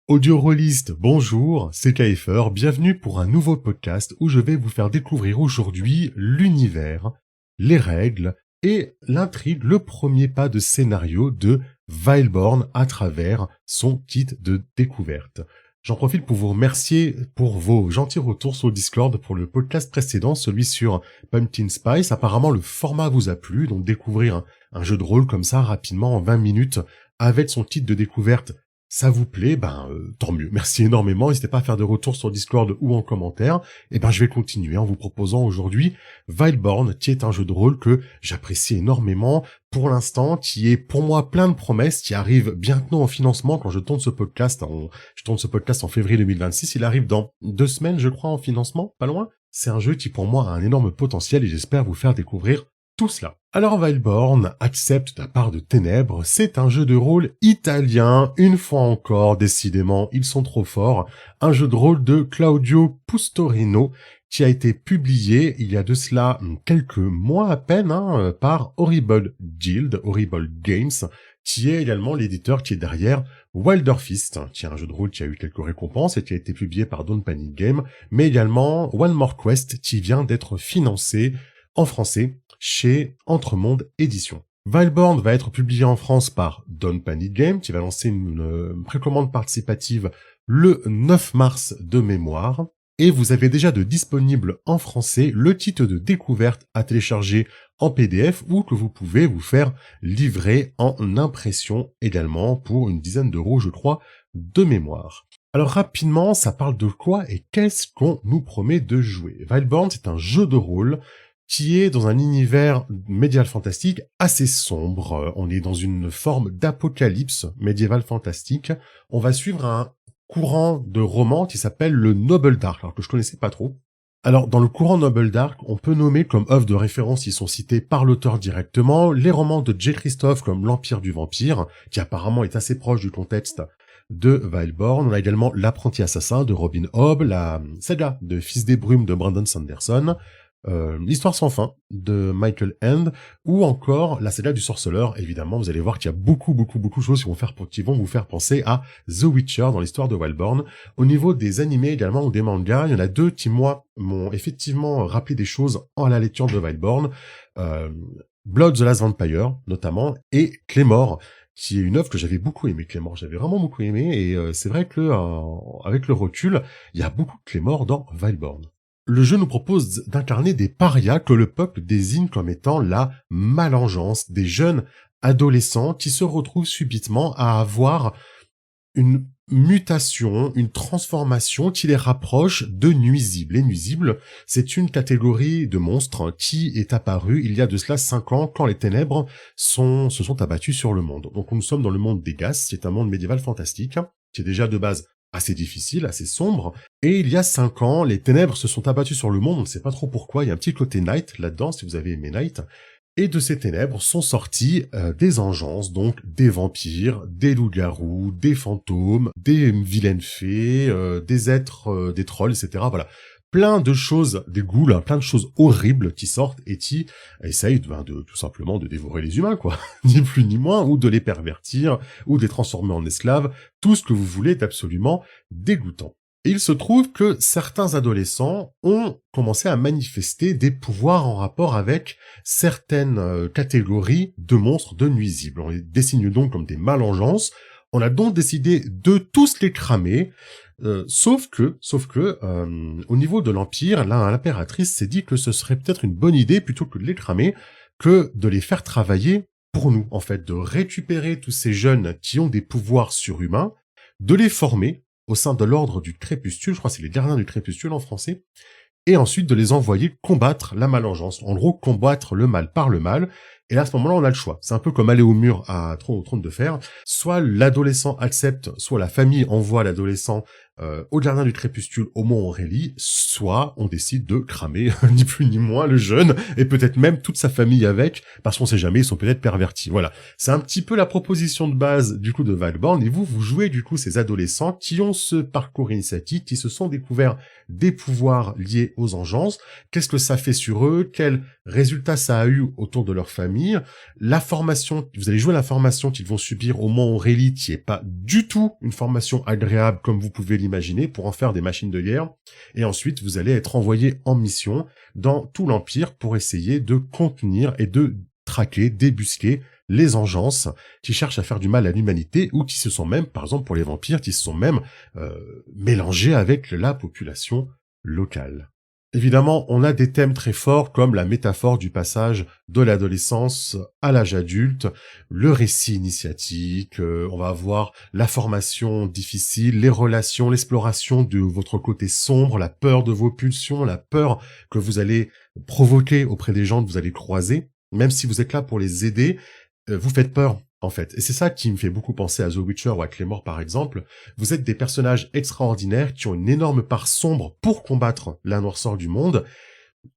Audio-rolliste, bonjour, c'est KFR, bienvenue pour un nouveau podcast où je vais vous faire découvrir aujourd'hui l'univers, les règles et l'intrigue, le premier pas de scénario de Weilborn à travers son kit de découverte. J'en profite pour vous remercier pour vos gentils retours sur Discord pour le podcast précédent, celui sur Pumpkin Spice. Apparemment, le format vous a plu, donc découvrir un jeu de rôle comme ça rapidement en 20 minutes avec son kit de découverte, ça vous plaît, tant mieux. Merci énormément. N'hésitez pas à faire des retours sur Discord ou en commentaire. Je vais continuer en vous proposant aujourd'hui Weilborn, qui est un jeu de rôle que j'apprécie énormément pour l'instant, qui est pour moi plein de promesses, qui arrive bientôt en financement quand je tourne ce podcast. Je tourne ce podcast en février 2026. Il arrive dans 2 semaines, je crois, en financement, pas loin. C'est un jeu qui pour moi a un énorme potentiel et j'espère vous faire découvrir tout cela. Alors Weilborn accepte ta part de ténèbres, c'est un jeu de rôle italien, une fois encore, décidément, ils sont trop forts, un jeu de rôle de Claudio Pustorino, qui a été publié il y a de cela quelques mois à peine, par Horrible Guild, Horrible Games, qui est également l'éditeur qui est derrière Wilderfist, qui est un jeu de rôle qui a eu quelques récompenses et qui a été publié par Don't Panic Game, mais également One More Quest, qui vient d'être financé en français chez Entremonde Éditions. Weilborn va être publié en France par Don't Panic Game, qui va lancer une précommande participative le 9 mars de mémoire. Et vous avez déjà de disponible en français le titre de découverte à télécharger en PDF ou que vous pouvez vous faire livrer en impression également pour une dizaine d'euros, je crois, de mémoire. Alors rapidement, ça parle de quoi et qu'est-ce qu'on nous promet de jouer? Weilborn, c'est un jeu de rôle qui est dans un univers médiéval fantastique assez sombre. On est dans une forme d'apocalypse médiéval fantastique. On va suivre un courant de romans qui s'appelle le Noble Dark, alors que je connaissais pas trop. Alors, dans le courant Noble Dark, on peut nommer comme œuvres de référence qui sont citées par l'auteur directement les romans de J. Christophe comme L'Empire du Vampire, qui apparemment est assez proche du contexte de Weilborn. On a également L'Apprenti Assassin de Robin Hobb, la saga de Fils des Brumes de Brandon Sanderson, L'Histoire sans fin de Michael End, ou encore la saga du sorceleur. Évidemment, vous allez voir qu'il y a beaucoup de choses qui vont vous faire penser à The Witcher dans l'histoire de Weilborn. Au niveau des animés également ou des mangas, il y en a 2 qui, moi, m'ont effectivement rappelé des choses à la lecture de Weilborn. Blood the Last Vampire, notamment, et Claymore, qui est une œuvre que j'avais beaucoup aimé. Claymore, j'avais vraiment beaucoup aimé, et c'est vrai que, avec le recul, il y a beaucoup de Claymore dans Weilborn. Le jeu nous propose d'incarner des parias que le peuple désigne comme étant la malengeance, des jeunes adolescents qui se retrouvent subitement à avoir une mutation, une transformation qui les rapproche de nuisibles. Les nuisibles, c'est une catégorie de monstres qui est apparue il y a de cela 5 ans quand les ténèbres se sont abattues sur le monde. Donc nous sommes dans le monde des Gas, qui est un monde médiéval fantastique, qui est déjà de base assez difficile, assez sombre, et il y a 5 ans, les ténèbres se sont abattues sur le monde, on ne sait pas trop pourquoi, il y a un petit côté Night là-dedans, si vous avez aimé Night, et de ces ténèbres sont sortis des engences, donc des vampires, des loups-garous, des fantômes, des vilaines fées, des êtres, des trolls, etc., voilà. Plein de choses, des ghouls, plein de choses horribles qui sortent et qui essayent de tout simplement de dévorer les humains, quoi. Ni plus ni moins, ou de les pervertir, ou de les transformer en esclaves. Tout ce que vous voulez est absolument dégoûtant. Et il se trouve que certains adolescents ont commencé à manifester des pouvoirs en rapport avec certaines catégories de monstres, de nuisibles. On les désigne donc comme des malengeances. On a donc décidé de tous les cramer. Sauf que, au niveau de l'Empire, l'impératrice s'est dit que ce serait peut-être une bonne idée, plutôt que de les cramer, que de les faire travailler pour nous, en fait, de récupérer tous ces jeunes qui ont des pouvoirs surhumains, de les former au sein de l'ordre du Crépuscule, je crois que c'est les gardiens du Crépuscule en français, et ensuite de les envoyer combattre la malengeance. En gros, combattre le mal par le mal. Et là, à ce moment-là, on a le choix. C'est un peu comme aller au mur au trône de fer. Soit l'adolescent accepte, soit la famille envoie l'adolescent au gardien du crépuscule au Mont Aurélie, soit on décide de cramer, ni plus ni moins, le jeune, et peut-être même toute sa famille avec, parce qu'on sait jamais, ils sont peut-être pervertis. Voilà. C'est un petit peu la proposition de base, du coup, de Weilborn, et vous jouez, du coup, ces adolescents qui ont ce parcours initiatique, qui se sont découverts des pouvoirs liés aux engences. Qu'est-ce que ça fait sur eux? Quels résultats ça a eu autour de leur famille? famille. La formation, vous allez jouer la formation qu'ils vont subir au Mont Aurélie, qui est pas du tout une formation agréable comme vous pouvez l'imaginer, pour en faire des machines de guerre. Et ensuite, vous allez être envoyé en mission dans tout l'Empire pour essayer de contenir et de traquer, débusquer les engences qui cherchent à faire du mal à l'humanité ou qui se sont même, par exemple pour les vampires, qui se sont même mélangés avec la population locale. Évidemment, on a des thèmes très forts comme la métaphore du passage de l'adolescence à l'âge adulte, le récit initiatique, on va avoir la formation difficile, les relations, l'exploration de votre côté sombre, la peur de vos pulsions, la peur que vous allez provoquer auprès des gens que vous allez croiser. Même si vous êtes là pour les aider, vous faites peur, en fait. Et c'est ça qui me fait beaucoup penser à The Witcher ou à Claymore, par exemple. Vous êtes des personnages extraordinaires qui ont une énorme part sombre pour combattre la noirceur du monde.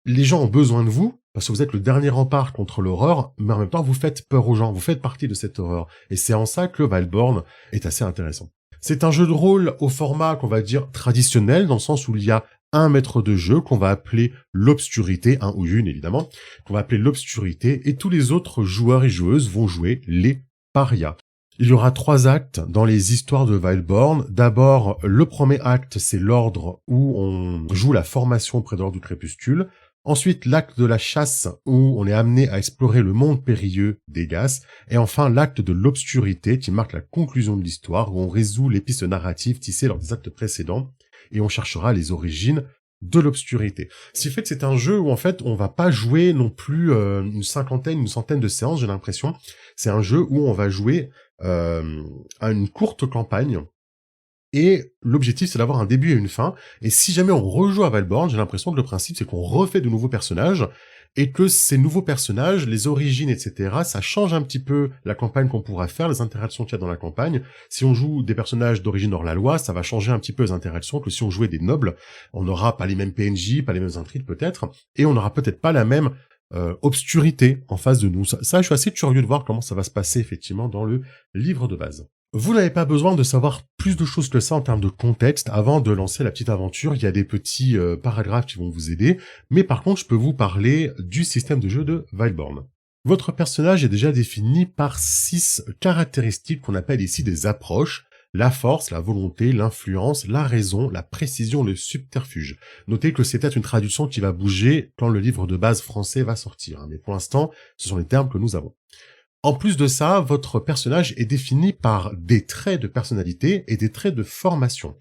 Les gens ont besoin de vous, parce que vous êtes le dernier rempart contre l'horreur, mais en même temps, vous faites peur aux gens, vous faites partie de cette horreur. Et c'est en ça que Valborn est assez intéressant. C'est un jeu de rôle au format qu'on va dire traditionnel, dans le sens où il y a un maître de jeu qu'on va appeler l'obscurité, un ou une évidemment, qu'on va appeler l'obscurité, et tous les autres joueurs et joueuses vont jouer les parias. Il y aura 3 actes dans les histoires de Valborn. D'abord, le premier acte, c'est l'ordre où on joue la formation auprès de l'ordre du crépuscule. Ensuite, l'acte de la chasse où on est amené à explorer le monde périlleux des Gasses. Et enfin, l'acte de l'obscurité qui marque la conclusion de l'histoire où on résout les pistes narratives tissées lors des actes précédents et on cherchera les origines de l'obscurité. Ce qui fait que c'est un jeu où en fait on va pas jouer non plus une centaine de séances, j'ai l'impression. C'est un jeu où on va jouer à une courte campagne. Et l'objectif, c'est d'avoir un début et une fin. Et si jamais on rejoue à Valborn, j'ai l'impression que le principe, c'est qu'on refait de nouveaux personnages, et que ces nouveaux personnages, les origines, etc., ça change un petit peu la campagne qu'on pourra faire, les interactions qu'il y a dans la campagne. Si on joue des personnages d'origine hors la loi, ça va changer un petit peu les interactions que si on jouait des nobles. On n'aura pas les mêmes PNJ, pas les mêmes intrigues peut-être, et on n'aura peut-être pas la même obscurité en face de nous. Ça, je suis assez curieux de voir comment ça va se passer effectivement dans le livre de base. Vous n'avez pas besoin de savoir plus de choses que ça en termes de contexte avant de lancer la petite aventure. Il y a des petits paragraphes qui vont vous aider. Mais par contre, je peux vous parler du système de jeu de Valborn. Votre personnage est déjà défini par 6 caractéristiques qu'on appelle ici des approches. La force, la volonté, l'influence, la raison, la précision, le subterfuge. Notez que c'est peut-être une traduction qui va bouger quand le livre de base français va sortir. Mais pour l'instant, ce sont les termes que nous avons. En plus de ça, votre personnage est défini par des traits de personnalité et des traits de formation.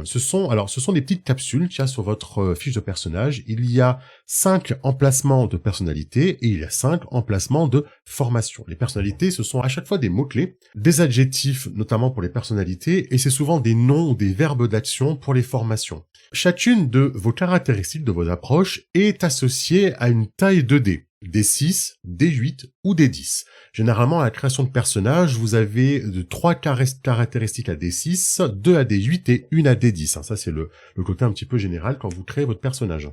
Ce sont des petites capsules qu'il y a sur votre fiche de personnage. Il y a 5 emplacements de personnalité et il y a 5 emplacements de formation. Les personnalités, ce sont à chaque fois des mots-clés, des adjectifs notamment pour les personnalités, et c'est souvent des noms ou des verbes d'action pour les formations. Chacune de vos caractéristiques, de vos approches, est associée à une taille de dés. D6, D8 ou D10. Généralement, à la création de personnages, vous avez de 3 caractéristiques à D6, 2 à D8 et 1 à D10. Ça, c'est le côté un petit peu général quand vous créez votre personnage.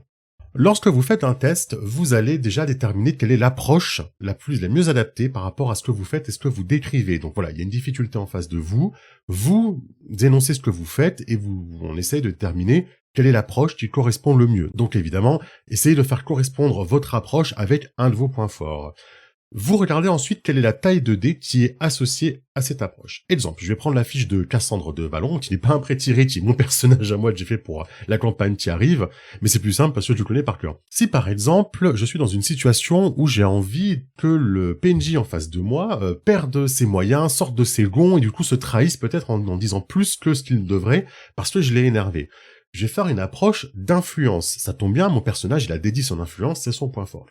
Lorsque vous faites un test, vous allez déjà déterminer quelle est l'approche la mieux adaptée par rapport à ce que vous faites et ce que vous décrivez. Donc voilà, il y a une difficulté en face de vous. Vous énoncez ce que vous faites et on essaye de déterminer quelle est l'approche qui correspond le mieux. Donc évidemment, essayez de faire correspondre votre approche avec un de vos points forts. Vous regardez ensuite quelle est la taille de dé qui est associée à cette approche. Exemple, je vais prendre la fiche de Cassandre de Vallon, qui n'est pas un pré-tiré, qui est mon personnage à moi que j'ai fait pour la campagne qui arrive, mais c'est plus simple parce que je le connais par cœur. Si par exemple, je suis dans une situation où j'ai envie que le PNJ en face de moi perde ses moyens, sorte de ses gonds et du coup se trahisse peut-être en disant plus que ce qu'il devrait parce que je l'ai énervé. Je vais faire une approche d'influence. Ça tombe bien, mon personnage, il a dédié son influence, c'est son point fort.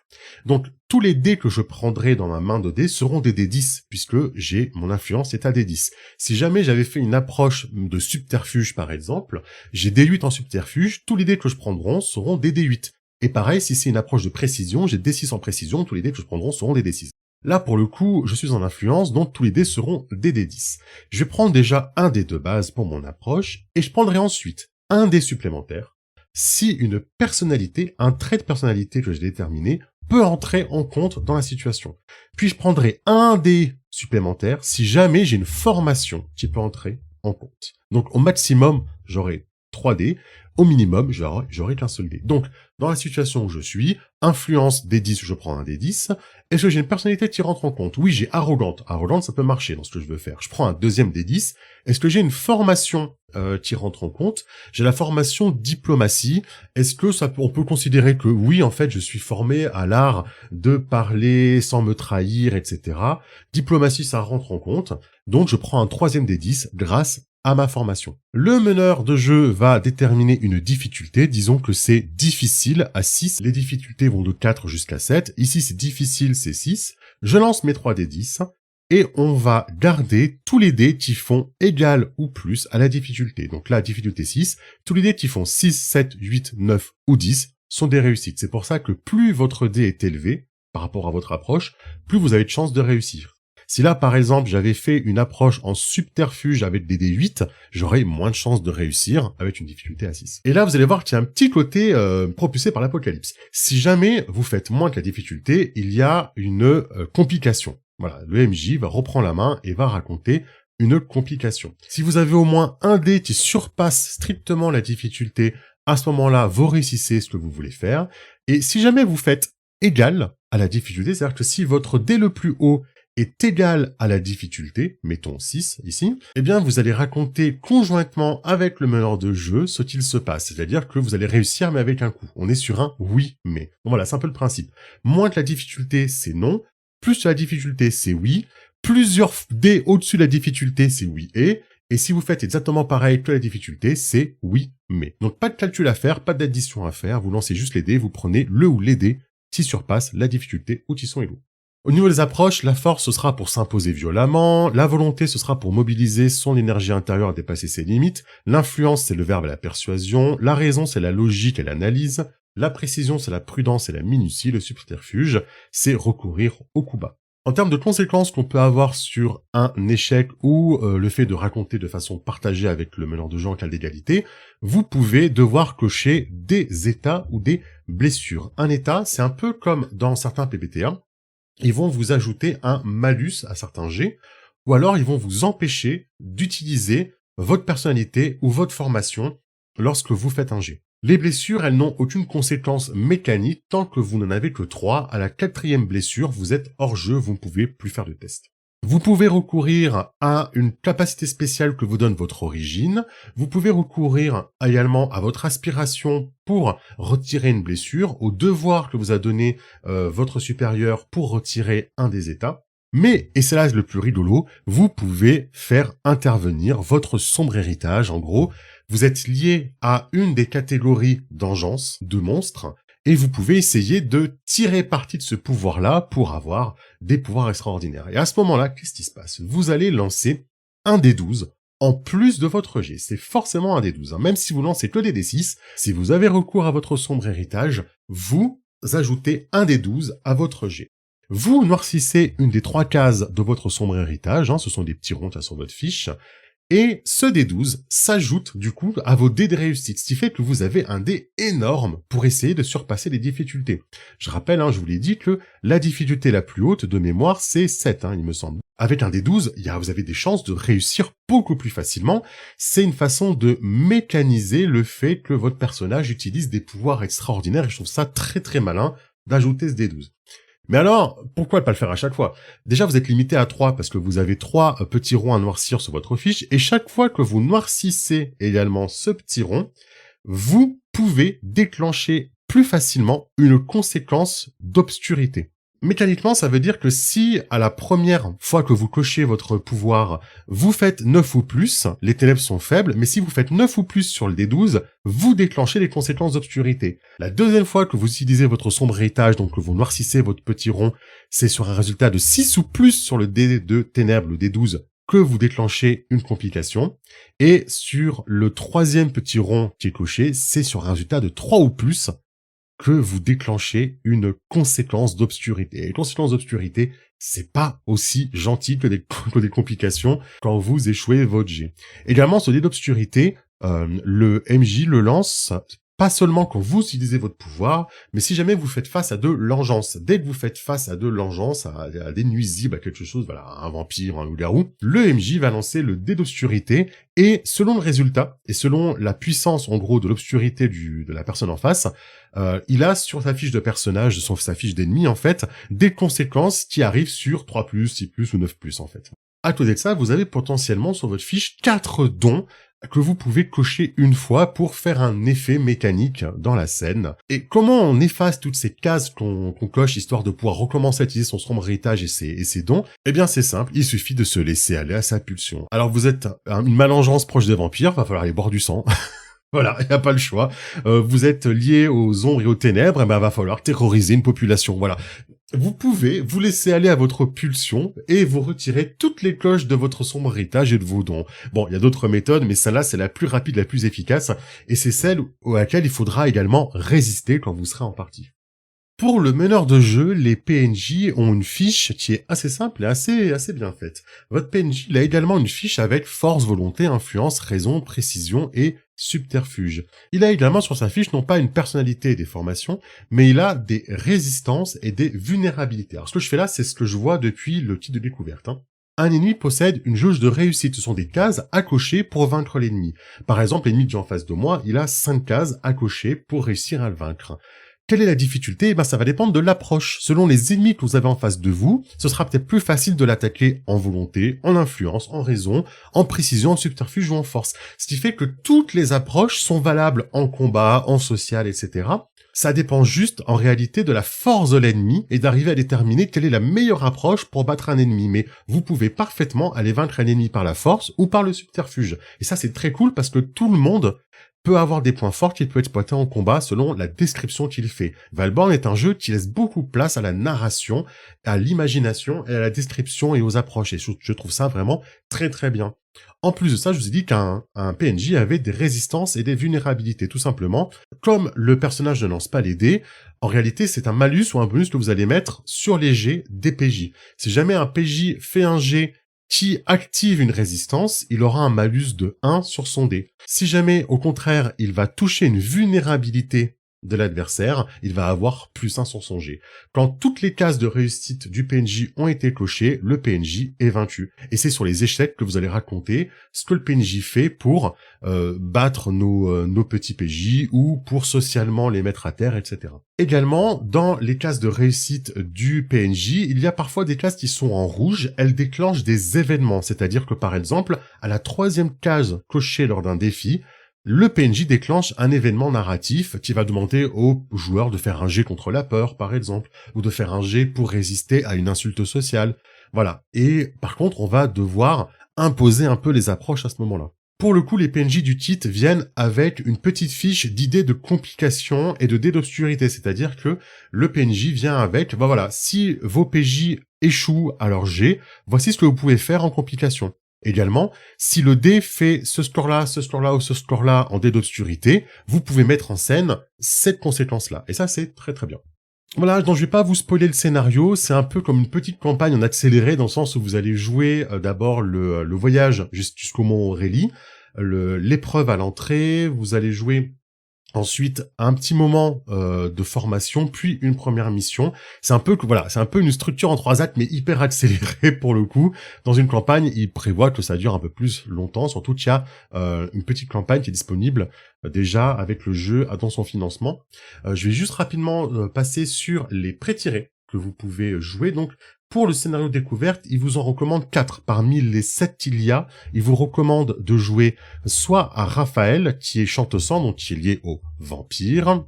Donc, tous les dés que je prendrai dans ma main de dés seront des D10, puisque mon influence est à D10. Si jamais j'avais fait une approche de subterfuge, par exemple, j'ai D8 en subterfuge, tous les dés que je prendrai seront des D8. Et pareil, si c'est une approche de précision, j'ai D6 en précision, tous les dés que je prendrai seront des D6. Là, pour le coup, je suis en influence, donc tous les dés seront des D10. Je vais prendre déjà un dé de base pour mon approche, et je prendrai ensuite un dé supplémentaire si une personnalité, un trait de personnalité que j'ai déterminé peut entrer en compte dans la situation. Puis je prendrai un dé supplémentaire si jamais j'ai une formation qui peut entrer en compte. Donc au maximum, j'aurai 3 dés, au minimum, j'aurai qu'un seul dé. Donc, dans la situation où je suis, influence des 10, je prends un des 10. Est-ce que j'ai une personnalité qui rentre en compte? Oui, j'ai arrogante. Arrogante, ça peut marcher dans ce que je veux faire. Je prends un deuxième des 10. Est-ce que j'ai une formation qui rentre en compte? J'ai la formation diplomatie. Est-ce que on peut considérer que oui, en fait, je suis formé à l'art de parler sans me trahir, etc. Diplomatie, ça rentre en compte. Donc, je prends un troisième des 10 grâce à ma formation. Le meneur de jeu va déterminer une difficulté. Disons que c'est difficile à 6. Les difficultés vont de 4 jusqu'à 7. Ici, c'est difficile, c'est 6. Je lance mes 3 des 10 et on va garder tous les dés qui font égal ou plus à la difficulté. Donc là, difficulté 6. Tous les dés qui font 6, 7, 8, 9 ou 10 sont des réussites. C'est pour ça que plus votre dé est élevé par rapport à votre approche, plus vous avez de chances de réussir. Si là, par exemple, j'avais fait une approche en subterfuge avec des D8, j'aurais moins de chances de réussir avec une difficulté à 6. Et là, vous allez voir qu'il y a un petit côté propulsé par l'apocalypse. Si jamais vous faites moins que la difficulté, il y a une complication. Voilà, le MJ va reprendre la main et va raconter une complication. Si vous avez au moins un dé qui surpasse strictement la difficulté, à ce moment-là, vous réussissez ce que vous voulez faire. Et si jamais vous faites égal à la difficulté, c'est-à-dire que si votre dé le plus haut est égal à la difficulté, mettons 6 ici, eh bien vous allez raconter conjointement avec le meneur de jeu ce qu'il se passe. C'est-à-dire que vous allez réussir mais avec un coup. On est sur un oui mais. Donc voilà, c'est un peu le principe. Moins que la difficulté, c'est non. Plus que la difficulté, c'est oui. Plusieurs dés au-dessus de la difficulté, c'est oui et si vous faites exactement pareil que la difficulté, c'est oui mais. Donc pas de calcul à faire, pas d'addition à faire, vous lancez juste les dés, vous prenez le ou les dés qui surpassent la difficulté ou qui sont égaux. Au niveau des approches, la force, ce sera pour s'imposer violemment, la volonté, ce sera pour mobiliser son énergie intérieure à dépasser ses limites, l'influence, c'est le verbe et la persuasion, la raison, c'est la logique et l'analyse, la précision, c'est la prudence et la minutie, le subterfuge, c'est recourir au coup bas. En termes de conséquences qu'on peut avoir sur un échec ou le fait de raconter de façon partagée avec le meneur de jeu en cas d'égalité, vous pouvez devoir cocher des états ou des blessures. Un état, c'est un peu comme dans certains PBTA, ils vont vous ajouter un malus à certains jets, ou alors ils vont vous empêcher d'utiliser votre personnalité ou votre formation lorsque vous faites un jet. Les blessures, elles n'ont aucune conséquence mécanique tant que vous n'en avez que 3. À la 4e blessure, vous êtes hors jeu, vous ne pouvez plus faire de test. Vous pouvez recourir à une capacité spéciale que vous donne votre origine. Vous pouvez recourir également à votre aspiration pour retirer une blessure, au devoir que vous a donné votre supérieur pour retirer un des états. Mais, et c'est là le plus rigolo, vous pouvez faire intervenir votre sombre héritage. En gros, vous êtes lié à une des catégories d'engeance, de monstres, et vous pouvez essayer de tirer parti de ce pouvoir-là pour avoir des pouvoirs extraordinaires. Et à ce moment-là, qu'est-ce qui se passe? Vous allez lancer un des 12 en plus de votre jet. C'est forcément un des 12. Même si vous lancez que des D6, si vous avez recours à votre sombre héritage, vous ajoutez un des 12 à votre jet. Vous noircissez une des 3 cases de votre sombre héritage, ce sont des petits ronds sur votre fiche, et ce dé 12 s'ajoute du coup à vos dés de réussite, ce qui fait que vous avez un dé énorme pour essayer de surpasser les difficultés. Je rappelle, je vous l'ai dit, que la difficulté la plus haute de mémoire, c'est 7, il me semble. Avec un dé 12, vous avez des chances de réussir beaucoup plus facilement. C'est une façon de mécaniser le fait que votre personnage utilise des pouvoirs extraordinaires, et je trouve ça très très malin d'ajouter ce dé 12. Mais alors, pourquoi pas le faire à chaque fois? Déjà, vous êtes limité à 3 parce que vous avez 3 petits ronds à noircir sur votre fiche, et chaque fois que vous noircissez également ce petit rond, vous pouvez déclencher plus facilement une conséquence d'obscurité. Mécaniquement, ça veut dire que si, à la première fois que vous cochez votre pouvoir, vous faites 9 ou plus, les ténèbres sont faibles, mais si vous faites 9 ou plus sur le D12, vous déclenchez les conséquences d'obscurité. La deuxième fois que vous utilisez votre sombre héritage, donc que vous noircissez votre petit rond, c'est sur un résultat de 6 ou plus sur le dé de ténèbres, le D12, que vous déclenchez une complication. Et sur le troisième petit rond qui est coché, c'est sur un résultat de 3 ou plus, que vous déclenchez une conséquence d'obscurité. Et les conséquences d'obscurité, c'est pas aussi gentil que des complications quand vous échouez votre jet. Également, ce dé d'obscurité, le MJ le lance pas seulement quand vous utilisez votre pouvoir, mais si jamais vous faites face à de l'engeance. Dès que vous faites face à de l'engeance, à des nuisibles, à quelque chose, voilà, un vampire, un loup-garou, le MJ va lancer le dé d'obscurité, et selon le résultat, et selon la puissance, en gros, de l'obscurité de la personne en face, il a sur sa fiche de personnage, sur sa fiche d'ennemi, en fait, des conséquences qui arrivent sur 3+, 6+, ou 9+, en fait. À côté de ça, vous avez potentiellement sur votre fiche 4 dons que vous pouvez cocher une fois pour faire un effet mécanique dans la scène. Et comment on efface toutes ces cases qu'on coche histoire de pouvoir recommencer à utiliser son sombre héritage et ses dons? Eh bien c'est simple, il suffit de se laisser aller à sa pulsion. Alors vous êtes une malengeance proche des vampires, va falloir aller boire du sang. Voilà, il n'y a pas le choix. Vous êtes lié aux ombres et aux ténèbres, eh ben va falloir terroriser une population, voilà. Vous pouvez vous laisser aller à votre pulsion et vous retirer toutes les cloches de votre sombre héritage et de vos dons. Bon, il y a d'autres méthodes, mais celle-là, c'est la plus rapide, la plus efficace, et c'est celle à laquelle il faudra également résister quand vous serez en partie. Pour le meneur de jeu, les PNJ ont une fiche qui est assez simple et assez bien faite. Votre PNJ, il a également une fiche avec force, volonté, influence, raison, précision et subterfuge. Il a également sur sa fiche non pas une personnalité et des formations, mais il a des résistances et des vulnérabilités. Alors ce que je fais là, c'est ce que je vois depuis le kit de découverte. Un ennemi possède une jauge de réussite. Ce sont des cases à cocher pour vaincre l'ennemi. Par exemple, l'ennemi que j'ai en face de moi, il a 5 cases à cocher pour réussir à le vaincre. Quelle est la difficulté? Eh ben, ça va dépendre de l'approche. Selon les ennemis que vous avez en face de vous, ce sera peut-être plus facile de l'attaquer en volonté, en influence, en raison, en précision, en subterfuge ou en force. Ce qui fait que toutes les approches sont valables en combat, en social, etc. Ça dépend juste, en réalité, de la force de l'ennemi et d'arriver à déterminer quelle est la meilleure approche pour battre un ennemi. Mais vous pouvez parfaitement aller vaincre un ennemi par la force ou par le subterfuge. Et ça, c'est très cool parce que tout le monde peut avoir des points forts qu'il peut exploiter en combat selon la description qu'il fait. Valborn est un jeu qui laisse beaucoup de place à la narration, à l'imagination et à la description et aux approches. Et je trouve ça vraiment très très bien. En plus de ça, je vous ai dit qu'un PNJ avait des résistances et des vulnérabilités, tout simplement. Comme le personnage ne lance pas les dés, en réalité, c'est un malus ou un bonus que vous allez mettre sur les jets des PJ. Si jamais un PJ fait un jet qui active une résistance, il aura un malus de 1 sur son dé. Si jamais, au contraire, il va toucher une vulnérabilité de l'adversaire, il va avoir +1 sur son jet. Quand toutes les cases de réussite du PNJ ont été cochées, le PNJ est vaincu. Et c'est sur les échecs que vous allez raconter ce que le PNJ fait pour battre nos petits PJ ou pour socialement les mettre à terre, etc. Également, dans les cases de réussite du PNJ, il y a parfois des cases qui sont en rouge, elles déclenchent des événements, c'est-à-dire que par exemple, à la 3e case cochée lors d'un défi, le PNJ déclenche un événement narratif qui va demander aux joueurs de faire un jet contre la peur, par exemple, ou de faire un jet pour résister à une insulte sociale. Voilà. Et par contre, on va devoir imposer un peu les approches à ce moment-là. Pour le coup, les PNJ du titre viennent avec une petite fiche d'idées de complications et de dés d'obscurité, c'est-à-dire que le PNJ vient avec, ben voilà, si vos PJ échouent à leur jet, voici ce que vous pouvez faire en complication. Également, si le dé fait ce score-là ou ce score-là en dé d'obscurité, vous pouvez mettre en scène cette conséquence-là. Et ça, c'est très très bien. Voilà, donc je vais pas vous spoiler le scénario, c'est un peu comme une petite campagne en accéléré, dans le sens où vous allez jouer d'abord le voyage jusqu'au Mont Aurélie, l'épreuve à l'entrée, vous allez jouer ensuite un petit moment de formation, puis une première mission. C'est un peu une structure en 3 actes, mais hyper accélérée pour le coup. Dans une campagne, il prévoit que ça dure un peu plus longtemps, surtout qu'il y a une petite campagne qui est disponible déjà avec le jeu dans son financement. Je vais juste rapidement passer sur les pré-tirés que vous pouvez jouer. Donc, pour le scénario découverte, il vous en recommande 4. Parmi les 7 qu'il y a, il vous recommande de jouer soit à Raphaël, qui est Chante-sang, donc qui est lié au vampire,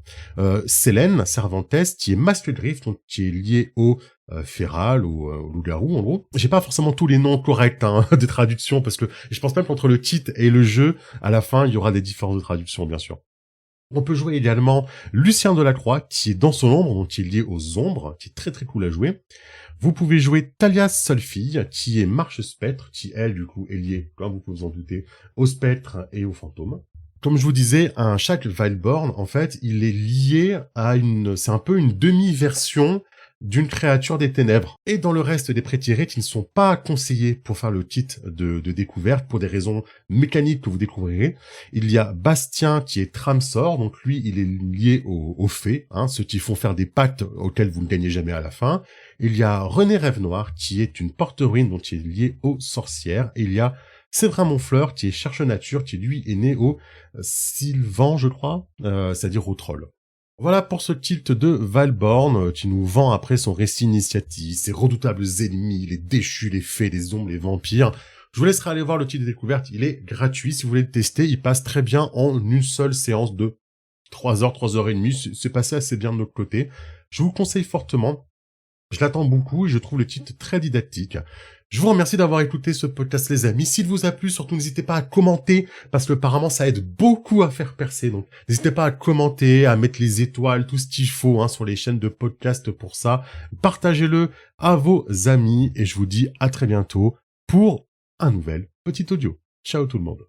Célène, Cervantes, qui est Masque Griffe, donc qui est lié au féral ou au loup-garou, en gros. J'ai pas forcément tous les noms corrects des traductions, parce que je pense même qu'entre le titre et le jeu, à la fin, il y aura des différences de traduction, bien sûr. On peut jouer également Lucien Delacroix, qui est dans son ombre, donc qui est lié aux ombres, qui est très très cool à jouer. Vous pouvez jouer Talia Solfille, qui est Marche Spectre, qui elle, du coup, est liée, comme vous pouvez vous en douter, au spectre et aux fantômes. Comme je vous disais, un chaque Valborn, en fait, il est lié à c'est un peu une demi-version d'une créature des ténèbres. Et dans le reste des Pretty Rates, ils ne sont pas conseillés pour faire le kit de découverte pour des raisons mécaniques que vous découvrirez. Il y a Bastien qui est Tramsor, donc lui il est lié aux fées, ceux qui font faire des pactes auxquels vous ne gagnez jamais à la fin. Il y a René Rêve Noir qui est une porte-ruine dont il est lié aux sorcières. Et il y a Cédrin Monfleur qui est cherche nature qui lui est né au Sylvan je crois, c'est-à-dire au troll. Voilà pour ce tilt de Valborn, qui nous vend après son récit initiatique, ses redoutables ennemis, les déchus, les fées, les ombres, les vampires. Je vous laisserai aller voir le titre de découverte, il est gratuit si vous voulez le tester, il passe très bien en une seule séance de 3 heures, 3 heures et demie, c'est passé assez bien de notre côté. Je vous conseille fortement, je l'attends beaucoup et je trouve le titre très didactique. Je vous remercie d'avoir écouté ce podcast les amis. S'il vous a plu, surtout n'hésitez pas à commenter, parce que apparemment ça aide beaucoup à faire percer. Donc n'hésitez pas à commenter, à mettre les étoiles, tout ce qu'il faut sur les chaînes de podcast pour ça. Partagez-le à vos amis et je vous dis à très bientôt pour un nouvel petit audio. Ciao tout le monde.